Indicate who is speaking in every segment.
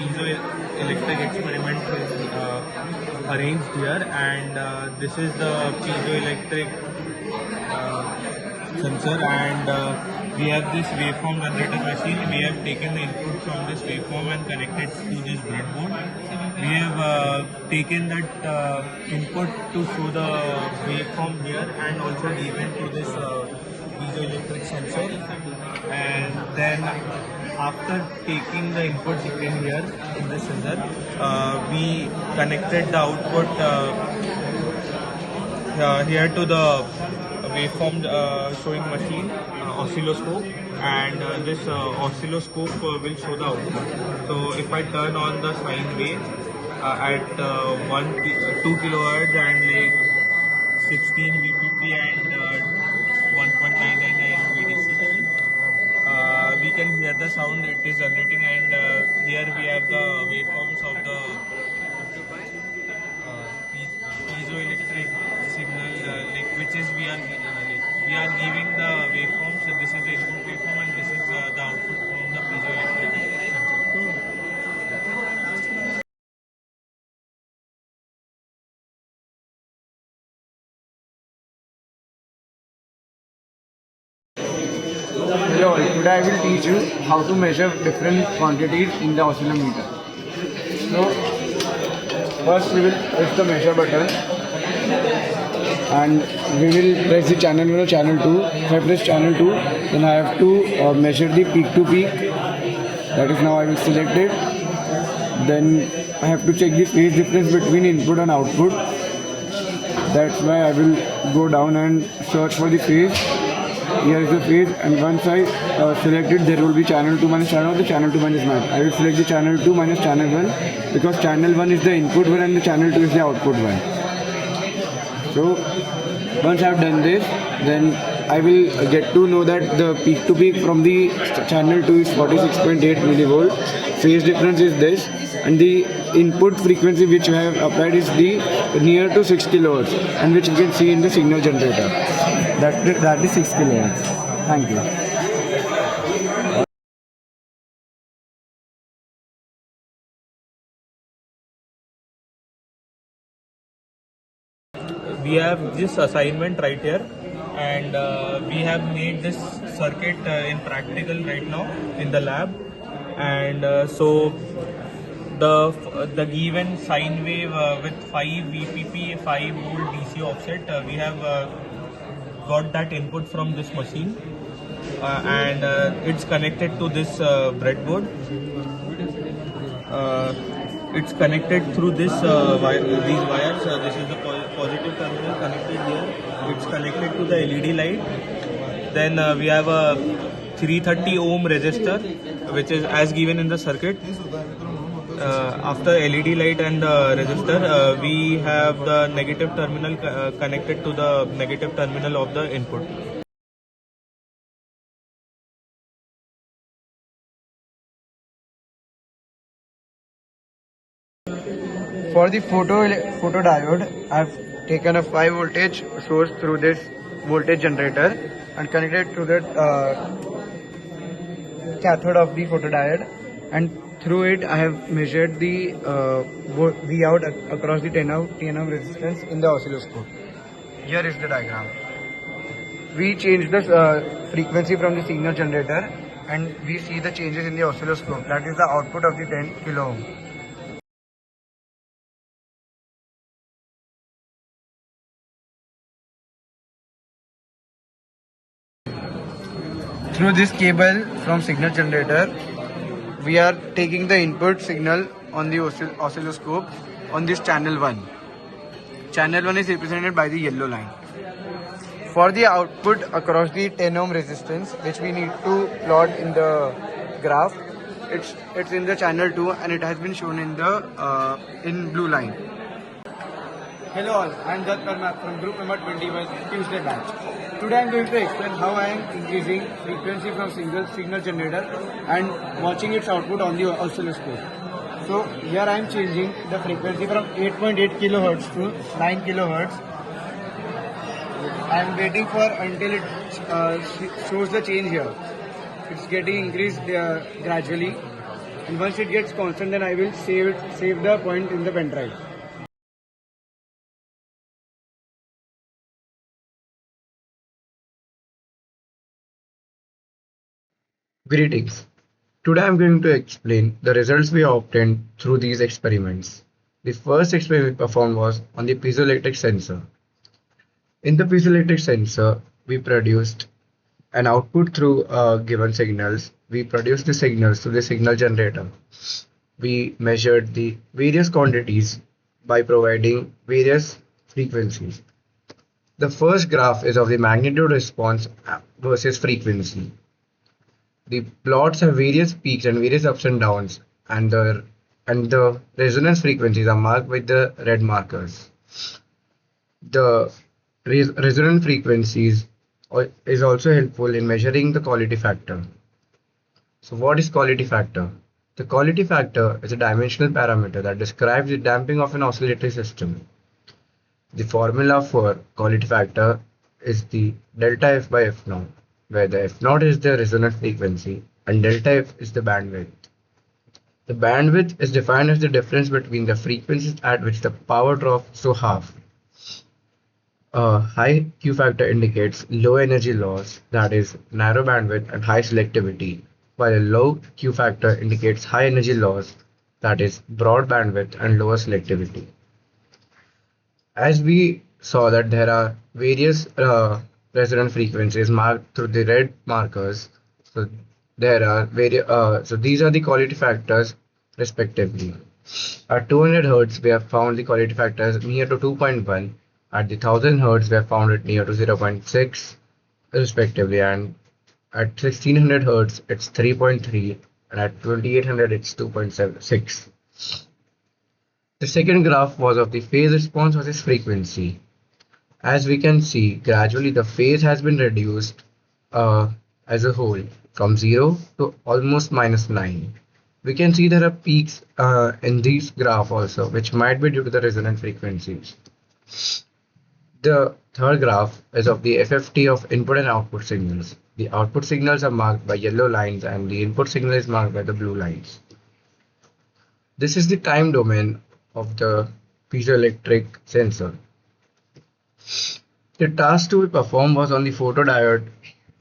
Speaker 1: piezoelectric experiment is arranged here, and this is the piezoelectric sensor, and we have this waveform generator machine. We have taken the input from this waveform and connected to this breadboard. We have taken that input to show the waveform here and also given to this piezoelectric sensor, and then after taking the input in here in this sensor, we connected the output here to the waveform showing machine oscilloscope, and this oscilloscope will show the output. So if I turn on the sine wave at 2 kilohertz and like 16 VPP and 1.999 VDC, we can hear the sound it is generating, and here we have the waveforms of the piezoelectric signal, which is we are giving the waveforms. So this is the input waveform and this is the output from the piezoelectric sensor.
Speaker 2: Hello, today I will teach you how to measure different quantities in the oscillometer. So, first we will press the measure button and we will press the channel 1 or channel 2. If I press channel 2, then I have to measure the peak to peak. That is, now I will select it. Then I have to check the phase difference between input and output. That's why I will go down and search for the phase. Here is the phase, and once I select it, there will be channel 2 minus channel 1, the channel 2 minus match. I will select the channel 2 minus channel 1 because channel 1 is the input one and the channel 2 is the output one. So once I have done this, then I will get to know that the peak to peak from the channel 2 is 46.8 millivolt. Phase difference is this, and the input frequency which I have applied is the near to 6 kilohertz, and which you can see in the signal generator. That is 6 kilohertz. Thank you.
Speaker 1: We have this assignment right here, and we have made this circuit in practical right now in the lab, and so the given sine wave with 5 VPP 5 volt DC offset, we have got that input from this machine, and it's connected to this breadboard. It's connected through this these wires. This is the positive terminal connected here. It's connected to the LED light. Then we have a 330 ohm resistor, which is as given in the circuit. After LED light and the resistor, we have the negative terminal connected to the negative terminal of the input.
Speaker 2: For the photodiode, I have taken a 5 voltage source through this voltage generator and connected to the cathode of the photodiode, and through it I have measured the V out across the 10 ohm resistance in the oscilloscope. Here is the diagram. We change the frequency from the signal generator and we see the changes in the oscilloscope. That is the output of the 10 kilo ohm. Through this cable from signal generator, we are taking the input signal on the oscilloscope on this channel 1. Channel 1 is represented by the yellow line. For the output across the 10 ohm resistance, which we need to plot in the graph, it's in the channel 2 and it has been shown in the in blue line. Hello all, I am Dutt Parmar from group number 21 Tuesday batch. Today I am going to explain how I am increasing frequency from signal generator and watching its output on the oscilloscope. So here I am changing the frequency from 8.8 kilohertz to 9 kilohertz. I am waiting for until it shows the change here. It's getting increased gradually. And once it gets constant, then I will save the point in the pen drive. Greetings. Today I am going to explain the results we obtained through these experiments. The first experiment we performed was on the piezoelectric sensor. In the piezoelectric sensor, we produced an output through given signals. We produced the signals through the signal generator. We measured the various quantities by providing various frequencies. The first graph is of the magnitude response versus frequency. The plots have various peaks and various ups and downs, and the resonance frequencies are marked with the red markers. The resonance frequencies is also helpful in measuring the quality factor. So what is quality factor? The quality factor is a dimensional parameter that describes the damping of an oscillatory system. The formula for quality factor is the delta f by f naught, where the f naught is the resonance frequency and delta f is the bandwidth. The bandwidth is defined as the difference between the frequencies at which the power drops to half. A high Q factor indicates low energy loss, that is narrow bandwidth and high selectivity, while a low Q factor indicates high energy loss, that is broad bandwidth and lower selectivity. As we saw that there are various resonance frequencies marked through the red markers, so there are so these are the quality factors respectively. At 200 Hz, we have found the quality factors near to 2.1. At the 1000 Hz, we have found it near to 0.6 respectively, and at 1600 Hz, it's 3.3, and at 2800, it's 2.76. The second graph was of the phase response versus frequency. As we can see, gradually the phase has been reduced as a whole from 0 to almost -9. We can see there are peaks in these graph also, which might be due to the resonant frequencies. The third graph is of the FFT of input and output signals. The output signals are marked by yellow lines and the input signal is marked by the blue lines. This is the time domain of the piezoelectric sensor. The task to be performed was on the photodiode,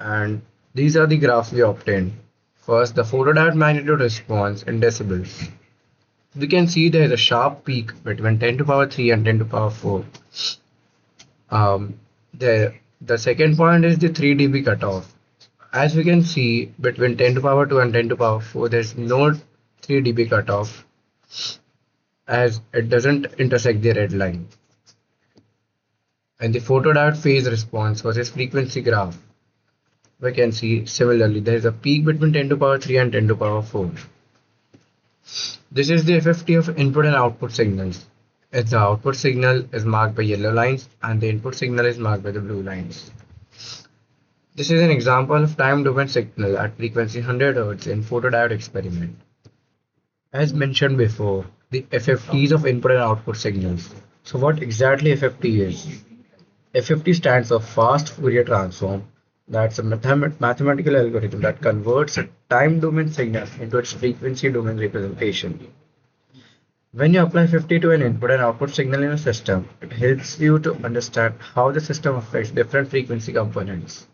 Speaker 2: and these are the graphs we obtained. First, the photodiode magnitude response in decibels. We can see there is a sharp peak between 10 to power 3 and 10 to power 4. The second point is the 3 dB cutoff. As we can see, between 10 to power 2 and 10 to power 4, there is no 3 dB cutoff, as it doesn't intersect the red line. And the photodiode phase response versus frequency graph, we can see similarly there is a peak between 10 to power 3 and 10 to power 4. This is the FFT of input and output signals. As the output signal is marked by yellow lines and the input signal is marked by the blue lines. This is an example of time domain signal at frequency 100 Hz in photodiode experiment. As mentioned before, the FFTs of input and output signals. So what exactly FFT is? FFT stands for fast Fourier transform. That's a mathematical algorithm that converts a time domain signal into its frequency domain representation. When you apply FFT to an input and output signal in a system, it helps you to understand how the system affects different frequency components.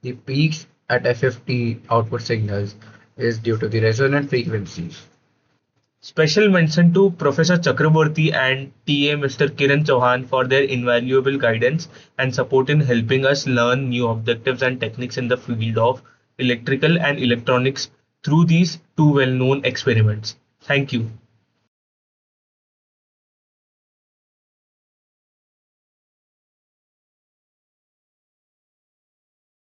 Speaker 2: The peaks at FFT output signals is due to the resonant frequencies.
Speaker 1: Special mention to Professor Chakraborty and TA Mr. Kiran Chauhan for their invaluable guidance and support in helping us learn new objectives and techniques in the field of electrical and electronics through these two well-known experiments. Thank you.